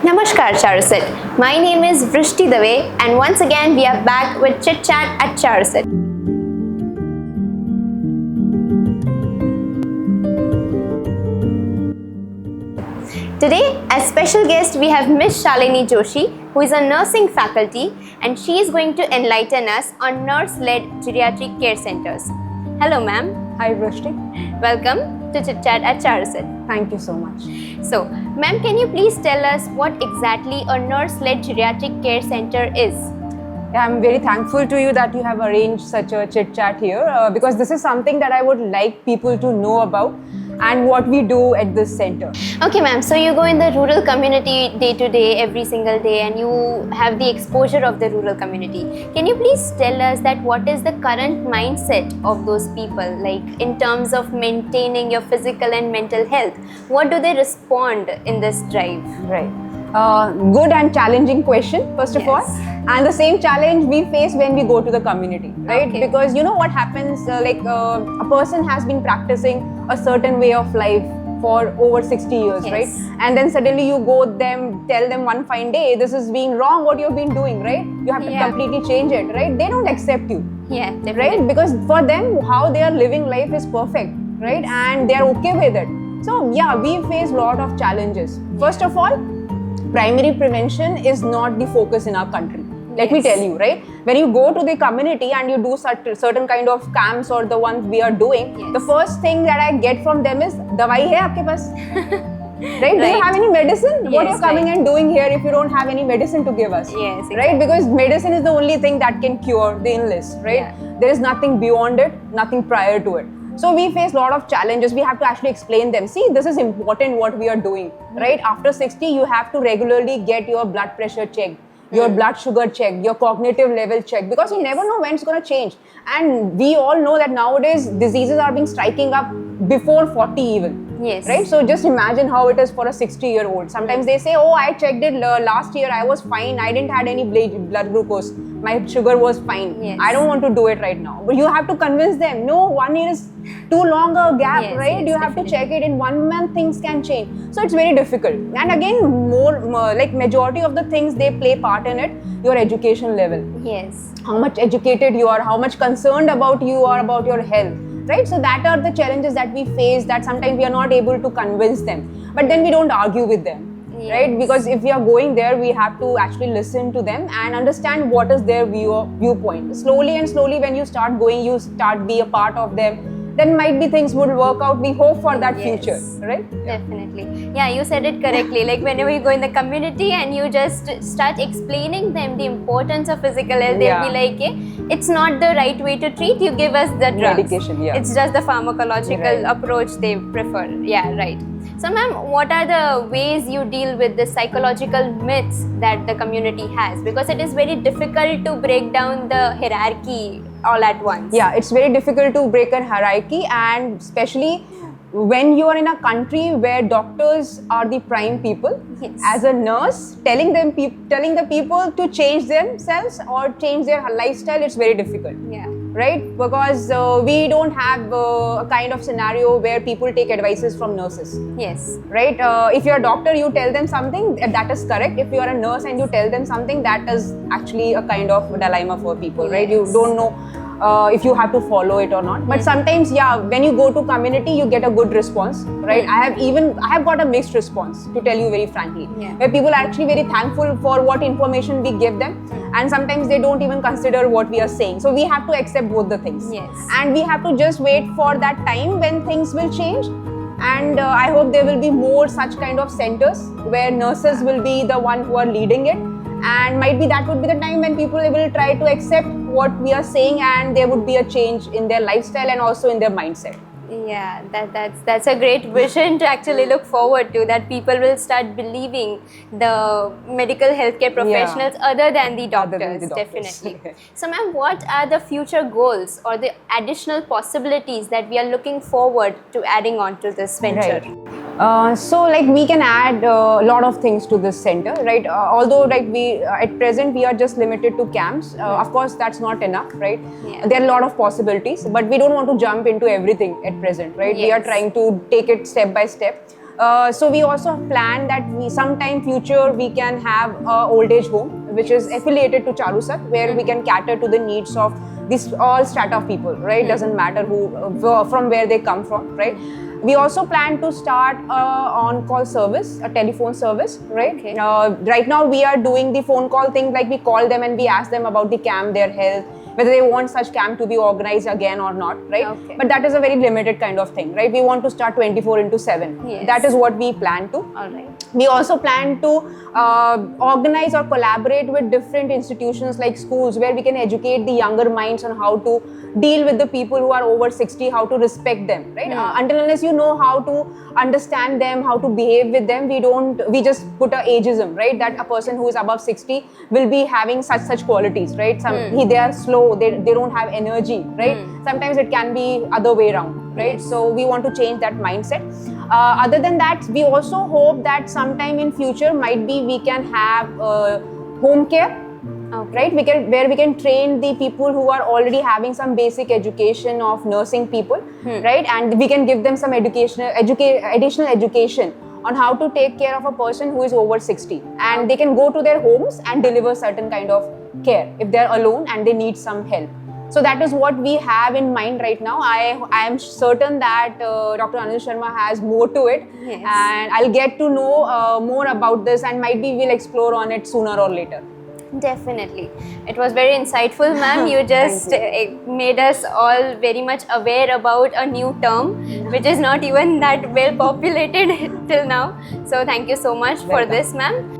Namaskar Charuset. My name is Vrishti Dave and once again we are back with Chit Chat at Charuset. Today, as special guest, we have Miss Shalini Joshi, who is a nursing faculty, and she is going to enlighten us on nurse-led geriatric care centers. Hello, ma'am. Hi, Vrishti. Welcome to Chit Chat at Charuset. Thank you so much. So, ma'am, can you please tell us what exactly a nurse-led geriatric care center is? I'm very thankful to you that you have arranged such a chit chat here because this is something that I would like people to know about and what we do at this center. Okay, ma'am. So you go in the rural community day to day, every single day, and you have the exposure of the rural community. Can you please tell us that what is the current mindset of those people, like in terms of maintaining your physical and mental health? What do they respond in this drive? Right. Good and challenging question, first of all. And the same challenge we face when we go to the community, right? Okay. Because you know what happens, a person has been practicing a certain way of life for over 60 years, Yes. right? And then suddenly you tell them one fine day, this is being wrong, what you've been doing, right? You have to completely change it, right? They don't accept you, Yeah, definitely. right? Because for them, how they are living life is perfect, right? And they are okay with it. So yeah, we face a lot of challenges. First of all, primary prevention is not the focus in our country. Let me tell you, right? When you go to the community and you do certain kind of camps or the ones we are doing, the first thing that I get from them is, "Dawai hai aapke paas?" Right? Do you have any medicine? What you're coming and doing here if you don't have any medicine to give us? Yes, exactly. Right? Because medicine is the only thing that can cure the illness, right? Yeah. There is nothing beyond it, nothing prior to it. So we face a lot of challenges. We have to actually explain them. See, this is important what we are doing, right? After 60, you have to regularly get your blood pressure checked, your blood sugar checked, your cognitive level checked, because you never know when it's going to change. And we all know that nowadays diseases are being striking up before 40 even. Yes. Right? So just imagine how it is for a 60-year-old. Sometimes they say, oh, I checked it last year, I was fine, I didn't had any blood glucose, my sugar was fine. Yes. I don't want to do it right now. But you have to convince them, no, 1 year is too long a gap, Yes, right? yes, You have definitely. to check it. In 1 month, things can change. So it's very difficult. And again, more like majority of the things, they play part in it, your education level. Yes. How much educated you are, how much concerned about you are about your health, right? So that are the challenges that we face, that sometimes we are not able to convince them, but then we don't argue with them. Yes. Right? Because if we are going there, we have to actually listen to them and understand what is their viewpoint. Slowly and slowly, when you start going, you start be a part of them, then might be things would work out. We hope for that future, right? Definitely. Yeah, you said it correctly. Like whenever you go in the community and you just start explaining them the importance of physical health, they'll be like, it's not the right way to treat, you give us the drugs. Medication, it's just the pharmacological approach they prefer. Yeah, right. So ma'am, what are the ways you deal with the psychological myths that the community has? Because it is very difficult to break down the hierarchy all at once. Yeah, it's very difficult to break a hierarchy, and especially when you are in a country where doctors are the prime people. Yes. As a nurse, telling the people to change themselves or change their lifestyle, it's very difficult. Yeah. Right? Because we don't have a kind of scenario where people take advices from nurses. Yes. Right? If you're a doctor, you tell them something, that is correct. If you're a nurse and you tell them something, that is actually a kind of dilemma for people, right? You don't know if you have to follow it or not. But sometimes, when you go to community, you get a good response, right? I have got a mixed response, to tell you very frankly, where people are actually very thankful for what information we give them, and sometimes they don't even consider what we are saying. So we have to accept both the things. Yes. And we have to just wait for that time when things will change. And I hope there will be more such kind of centers where nurses will be the one who are leading it. And might be that would be the time when people will try to accept what we are saying, and there would be a change in their lifestyle and also in their mindset. Yeah, that's a great vision to actually look forward to, that people will start believing the medical healthcare professionals other than the doctors, definitely. So ma'am, what are the future goals or the additional possibilities that we are looking forward to adding on to this venture? So like we can add a lot of things to this center, right? Although like we at present we are just limited to camps. Of course that's not enough, right? There are a lot of possibilities, but we don't want to jump into everything at present, right? We are trying to take it step by step. So we also plan that we sometime future we can have a old age home which is affiliated to Charusat, where we can cater to the needs of this all strata of people, right? Doesn't matter who from where they come from, right? We also plan to start on-call service, a telephone service, right? Okay. Right now we are doing the phone call thing, like we call them and we ask them about the camp, their health, whether they want such camp to be organized again or not, right? Okay. But that is a very limited kind of thing, right? We want to start 24/7. Yes. That is what we plan to. All right. We also plan to organize or collaborate with different institutions like schools, where we can educate the younger minds on how to deal with the people who are over 60, how to respect them, right? Until unless you know how to understand them, how to behave with them, we just put a ageism, right? That a person who is above 60 will be having such qualities, right? They are slow, they don't have energy, right? Sometimes it can be other way around, right? So we want to change that mindset. Other than that, we also hope that sometime in future we can have home care. Okay. Right, where we can train the people who are already having some basic education of nursing people, right, and we can give them some additional education on how to take care of a person who is over 60, and they can go to their homes and deliver certain kind of care if they are alone and they need some help. So that is what we have in mind right now. I am certain that Dr. Anil Sharma has more to it, yes, and I'll get to know more about this, and might be we'll explore on it sooner or later. Definitely. It was very insightful, ma'am. You just made us all very much aware about a new term, which is not even that well populated till now. So thank you so much for this, ma'am.